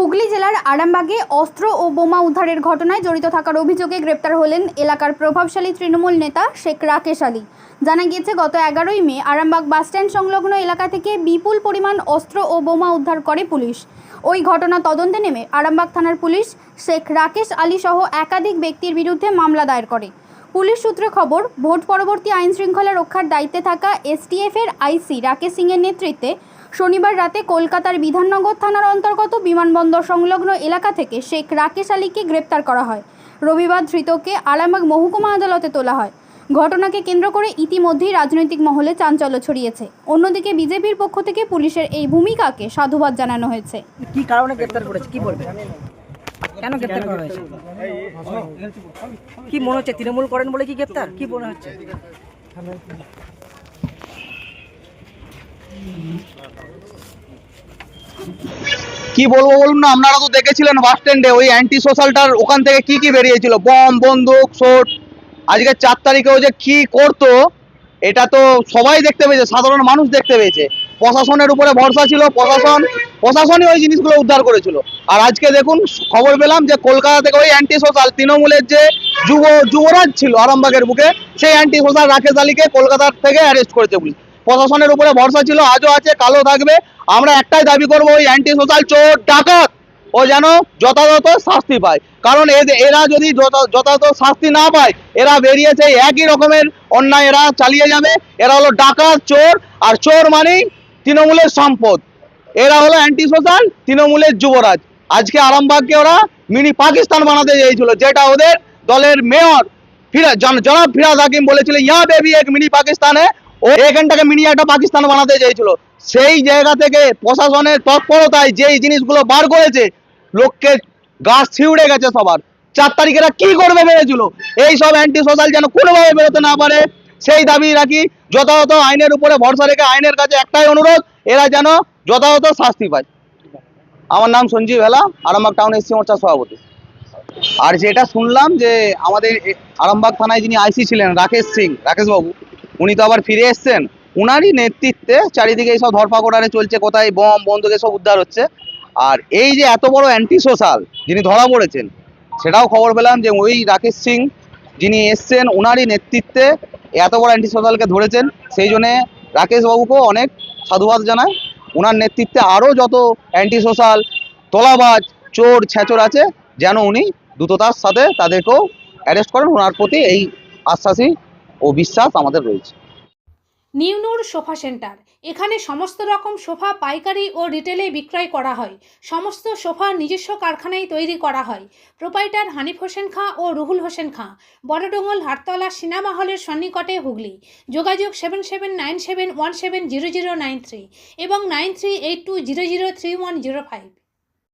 হুগলি জেলার আরামবাগে অস্ত্র ও বোমা উদ্ধারের ঘটনায় জড়িত থাকার অভিযোগে গ্রেপ্তার হলেন এলাকার প্রভাবশালী তৃণমূল নেতা শেখ রাকেশ আলী। জানা গিয়েছে, গত 11ই মে আরামবাগ বাসস্ট্যান্ড সংলগ্ন এলাকা থেকে বিপুল পরিমাণ অস্ত্র ও বোমা উদ্ধার করে পুলিশ। ওই ঘটনা তদন্তে নেমে আরামবাগ থানার পুলিশ শেখ রাকেশ আলী সহ একাধিক ব্যক্তির বিরুদ্ধে মামলা দায়ের করে। পুলিশ সূত্রে খবর, ভোট পরবর্তী আইন শৃঙ্খলা রক্ষার দায়িত্বে থাকা এসটিএফের আইসি রাকেশ সিংয়ের নেতৃত্বে শনিবার রাতে কলকাতার বিধাননগর থানার অন্তর্গত বিমানবন্দর সংলগ্ন এলাকা থেকে শেখ রাকেশ আলীকে গ্রেপ্তার করা হয়। রবিবার ধৃতকে আরামবাগ মহকুমা আদালতে তোলা হয়। ঘটনাকে কেন্দ্র করে ইতিমধ্যেই রাজনৈতিক মহলে চাঞ্চল্য ছড়িয়েছে। অন্যদিকে বিজেপির পক্ষ থেকে পুলিশের এই ভূমিকাকে সাধুবাদ জানানো হয়েছে। কি কারণে গ্রেফতার করেছে, কি বলবেন? কেন গ্রেফতার করা হয়েছে? কি মনে হচ্ছে তৃণমূল করেন বলে কি গ্রেফতার, কি মনে হচ্ছে? কি বলবো বলুন না, আপনারা তো দেখেছিলেন বাস স্ট্যান্ডে ওই অ্যান্টি সোশ্যালটার ওখান থেকে কি বেরিয়েছিল, বম, বন্দুক, শোট। আজকে 4 তারিখেও যে কি করতো এটা তো সবাই দেখতে পেয়েছে, সাধারণ মানুষ দেখতে পেয়েছে। প্রশাসনের উপরে ভরসা ছিল, প্রশাসনই ওই জিনিসগুলো উদ্ধার করেছিল। আর আজকে দেখুন, খবর পেলাম যে কলকাতা থেকে ওই অ্যান্টি সোশ্যাল তৃণমূলের যে যুবরাজ ছিল আরামবাগের বুকে, সেই অ্যান্টি সোশ্যাল রাকেশ আলীকে কলকাতার থেকে অ্যারেস্ট করেছে পুলিশ। প্রশাসনের উপরে ভরসা ছিল, আজও আছে, কালও থাকবে। আমরা একটাই দাবি করবো, ওই অ্যান্টি সোশ্যাল চোর ডাকাত ও যেন যথাযথ শাস্তি পায়। কারণ এরা যদি যথাযথ শাস্তি না পায়, এরা বেরিয়েছে একই রকমের অন্যায় এরা চালিয়ে যাবে। এরা হলো ডাকাত, চোর, আর চোর মানেই তৃণমূলের সম্পদ। এরা হলো অ্যান্টি সোশ্যাল তৃণমূলের যুবরাজ। আজকে আরামবাগকে ওরা মিনি পাকিস্তান বানাতে চেয়েছিল, যেটা ওদের দলের মেয়র জনাব ফিরাদ হাকিম বলেছিল, ইয়া বেবি এক মিনি পাকিস্তানে। ও এখানটাকে মিনি একটা পাকিস্তান বানাতে চেয়েছিল। সেই জায়গা থেকে প্রশাসনের তৎপরতায় যেই জিনিসগুলো বার করেছে, লোককে গাছ ছিঁড়ে গেছে সবার। 4 তারিখেরা কি করবে ভেবেছিল? এই সব অ্যান্টি সোশ্যাল যেন কোনোভাবে বেরোতে না পারে, সেই দাবি রাখি। যথাযথ আইনের উপরে ভরসা রেখে আইনের কাছে একটাই অনুরোধ, এরা যেন যথাযথ শাস্তি পায়। আমার নাম সঞ্জীব হেলা, আরামবাগ টাউন এসসি মোর্চার সভাপতি। আর যেটা শুনলাম যে আমাদের আরামবাগ থানায় যিনি আইসি ছিলেন রাকেশ বাবু, উনি তো আবার ফিরে এসছেন। উনারই নেতৃত্বে চারিদিকে এইসব ধরপাকড়ারে চলছে, কোথায় বম, বন্দুক এসব উদ্ধার হচ্ছে। আর এই যে এত বড় অ্যান্টি সোশ্যাল যিনি ধরা পড়েছেন, সেটাও খবর পেলাম যে ওই রাকেশ সিং যিনি এসছেন, ওনারই নেতৃত্বে এত বড় অ্যান্টি সোশ্যালকে ধরেছেন। সেই জন্যে রাকেশ বাবুকেও অনেক সাধুবাদ জানায়। ওনার নেতৃত্বে আরও যত অ্যান্টি সোশ্যাল, তোলাবাজ, চোর, ছেঁচর আছে, যেন উনি দ্রুততার সাথে তাদেরকেও অ্যারেস্ট করেন। ওনার প্রতি এই আশ্বাসই ও বিশ্বাস আমাদের রয়েছে। নিউ নূর সোফা সেন্টার, এখানে সমস্ত রকম সোফা পাইকারি ও রিটেলে বিক্রয় করা হয়। সমস্ত সোফা নিজস্ব কারখানায় তৈরি করা হয়। প্রোপাইটার হানিফ হোসেন খাঁ ও রুহুল হোসেন খাঁ, বড়ডোঙ্গল হাটতলা সিনেমা হলের সন্নিকটে, হুগলি। যোগাযোগ 7797170093 এবং 9382003105।